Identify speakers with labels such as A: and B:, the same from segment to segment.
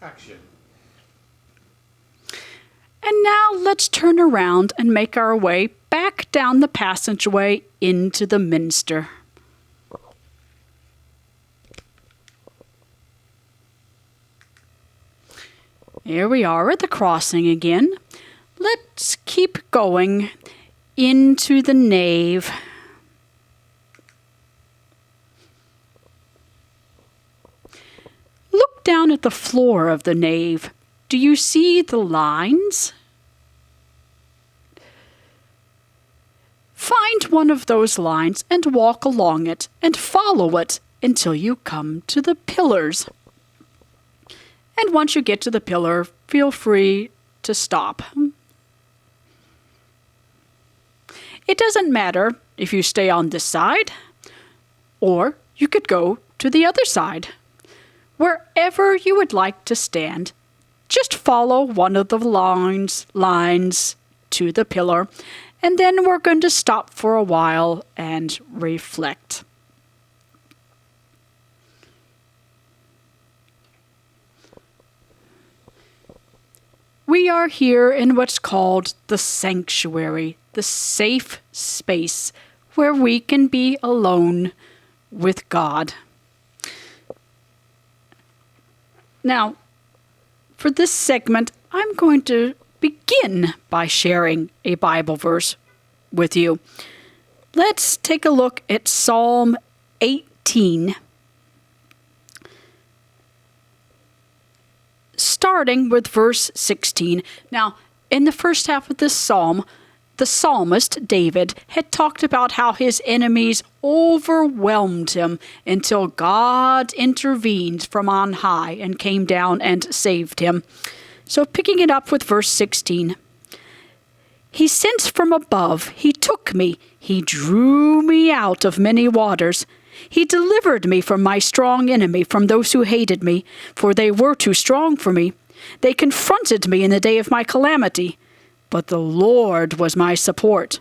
A: Action.
B: And now let's turn around and make our way back down the passageway into the minster. Here we are at the crossing again. Let's keep going into the nave. Look down at the floor of the nave. Do you see the lines? Find one of those lines and walk along it and follow it until you come to the pillars. And once you get to the pillar, feel free to stop. It doesn't matter if you stay on this side, or you could go to the other side. Wherever you would like to stand, just follow one of the lines to the pillar, and then we're going to stop for a while and reflect. We are here in what's called the sanctuary, the safe space where we can be alone with God. Now, for this segment, I'm going to begin by sharing a Bible verse with you. Let's take a look at Psalm 18, starting with verse 16. Now, in the first half of this psalm, the psalmist, David, had talked about how his enemies overwhelmed him until God intervened from on high and came down and saved him. So picking it up with verse 16. He sent from above, he took me, he drew me out of many waters. He delivered me from my strong enemy, from those who hated me, for they were too strong for me. They confronted me in the day of my calamity, but the Lord was my support.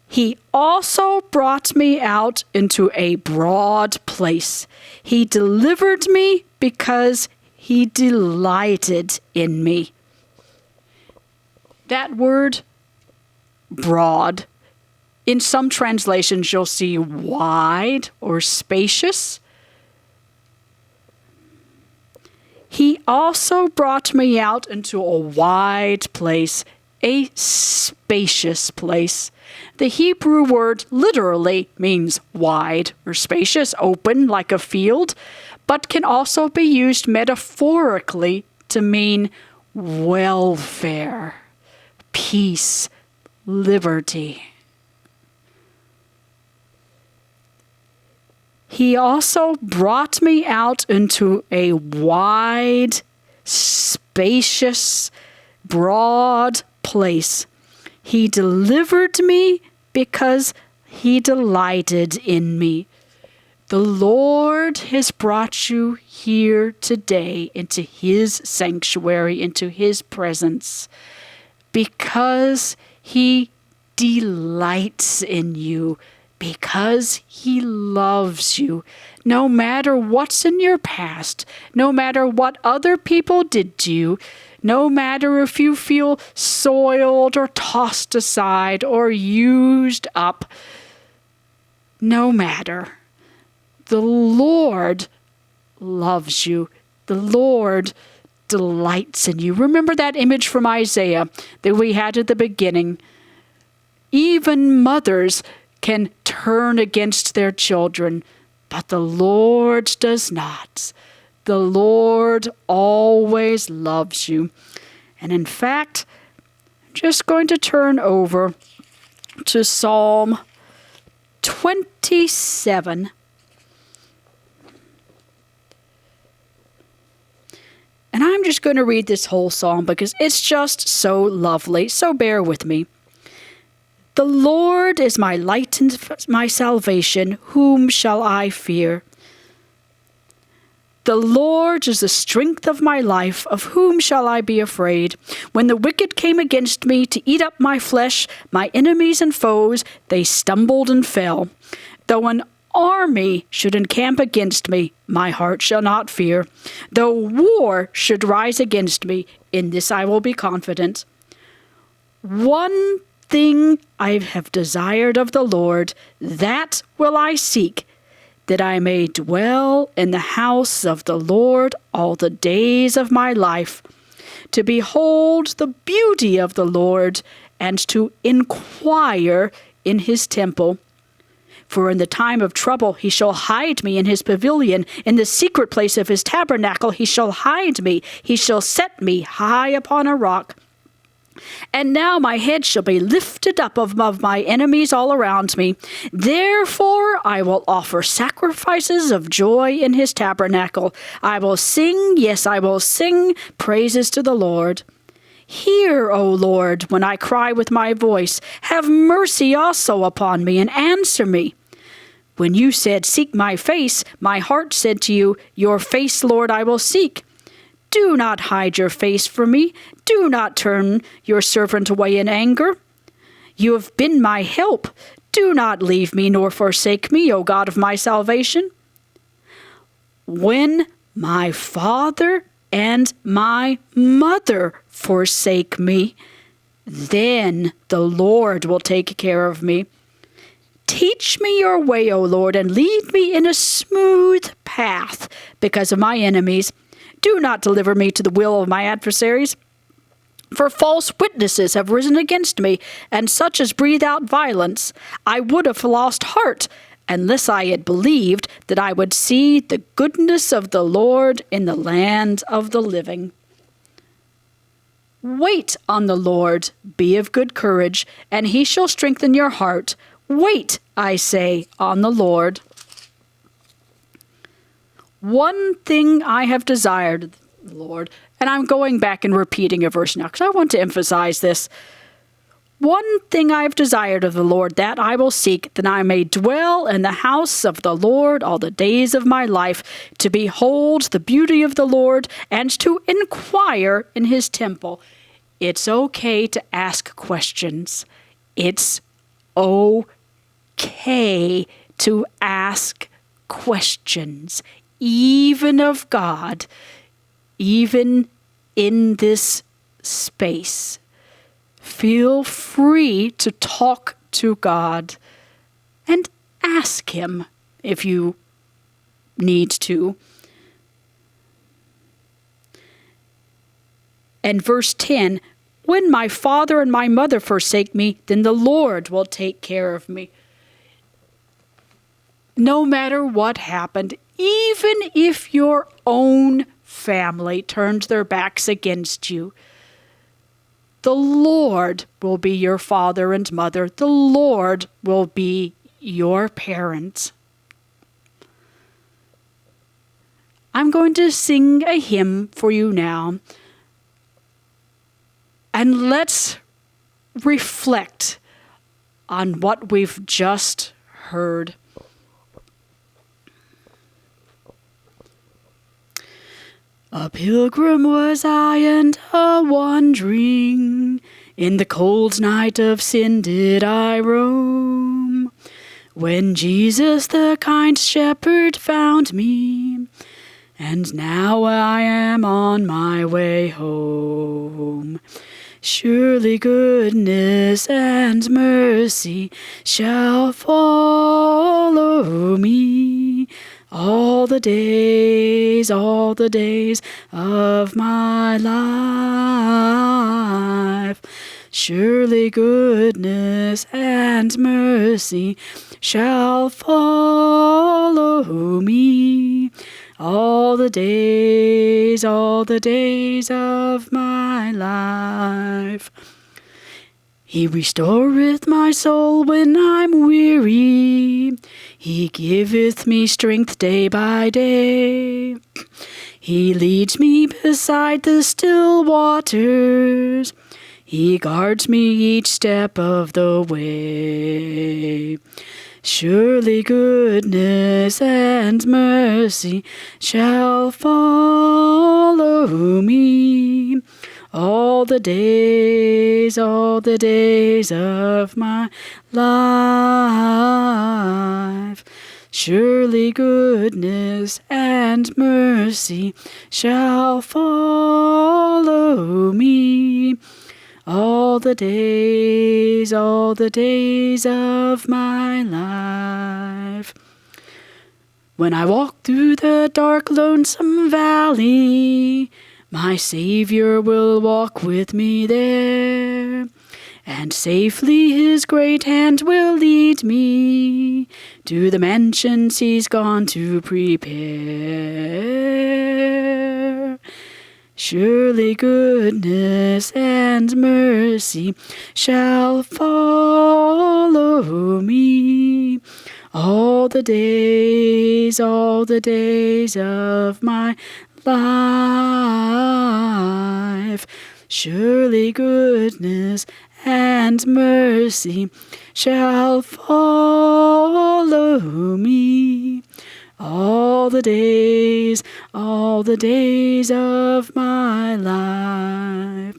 B: He also brought me out into a broad place. He delivered me because he delighted in me. That word, broad, in some translations you'll see wide or spacious. He also brought me out into a wide place, a spacious place. The Hebrew word literally means wide or spacious, open like a field, but can also be used metaphorically to mean welfare, peace, liberty. He also brought me out into a wide, spacious, broad place. He delivered me because he delighted in me. The Lord has brought you here today into his sanctuary, into his presence, because he delights in you. Because he loves you, no matter what's in your past, no matter what other people did to you, no matter if you feel soiled or tossed aside or used up, no matter. The Lord loves you. The Lord delights in you. Remember that image from Isaiah that we had at the beginning. Even mothers can turn against their children, but the Lord does not. The Lord always loves you. And in fact, I'm just going to turn over to Psalm 27. And I'm just going to read this whole psalm because it's just so lovely, so bear with me. The Lord is my light and my salvation. Whom shall I fear? The Lord is the strength of my life. Of whom shall I be afraid? When the wicked came against me to eat up my flesh, my enemies and foes, they stumbled and fell. Though an army should encamp against me, my heart shall not fear. Though war should rise against me, in this I will be confident. One thing I have desired of the Lord, that will I seek, that I may dwell in the house of the Lord all the days of my life, to behold the beauty of the Lord, and to inquire in his temple. For in the time of trouble he shall hide me in his pavilion. In the secret place of his tabernacle he shall hide me. He shall set me high upon a rock. And now my head shall be lifted up above my enemies all around me. Therefore I will offer sacrifices of joy in his tabernacle. I will sing, yes, I will sing praises to the Lord. Hear, O Lord, when I cry with my voice. Have mercy also upon me, and answer me. When you said, seek my face, my heart said to you, your face, Lord, I will seek. Do not hide your face from me. Do not turn your servant away in anger. You have been my help. Do not leave me nor forsake me, O God of my salvation. When my father and my mother forsake me, then the Lord will take care of me. Teach me your way, O Lord, and lead me in a smooth path because of my enemies. Do not deliver me to the will of my adversaries. For false witnesses have risen against me, and such as breathe out violence. I would have lost heart, unless I had believed that I would see the goodness of the Lord in the land of the living. Wait on the Lord, be of good courage, and he shall strengthen your heart. Wait, I say, on the Lord. One thing I have desired, Lord, and I'm going back and repeating a verse now because I want to emphasize this. One thing I have desired of the Lord, that I will seek, that I may dwell in the house of the Lord all the days of my life, to behold the beauty of the Lord, and to inquire in his temple. It's okay to ask questions. It's okay to ask questions, even of God, even in this space. Feel free to talk to God and ask him if you need to. And verse 10, when my father and my mother forsake me, then the Lord will take care of me. No matter what happened, even if your own family turned their backs against you, the Lord will be your father and mother. The Lord will be your parent. I'm going to sing a hymn for you now. And let's reflect on what we've just heard. A pilgrim was I and a wandering, in the cold night of sin did I roam. When Jesus the kind shepherd found me, and now I am on my way home. Surely goodness and mercy shall follow me all the days of my life. Surely goodness and mercy shall follow me all the days of my life. He restoreth my soul when I'm weary. He giveth me strength day by day. He leads me beside the still waters. He guards me each step of the way. Surely goodness and mercy shall follow me all the days of my life. Surely goodness and mercy shall follow me all the days of my life. When I walk through the dark, lonesome valley, my Savior will walk with me there, and safely his great hand will lead me to the mansions he's gone to prepare. Surely goodness and mercy shall follow me all the days of my life. Surely goodness and mercy shall follow me all the days of my life.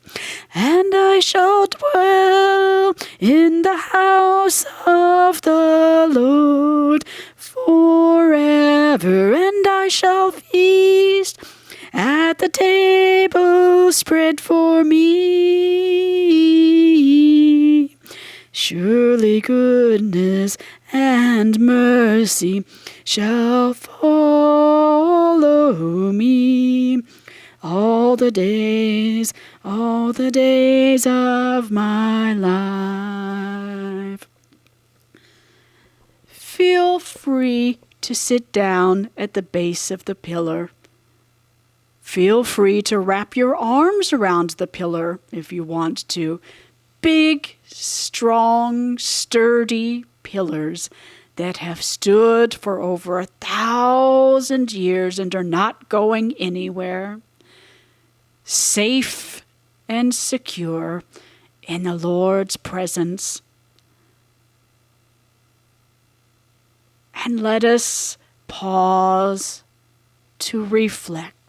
B: And I shall dwell in the house of the Lord forever, and I shall feast at the table spread for me. Surely goodness and mercy shall follow me all the days of my life. Feel free to sit down at the base of the pillar. Feel free to wrap your arms around the pillar if you want to. Big, strong, sturdy pillars that have stood for over 1,000 years and are not going anywhere. Safe and secure in the Lord's presence. And let us pause to reflect.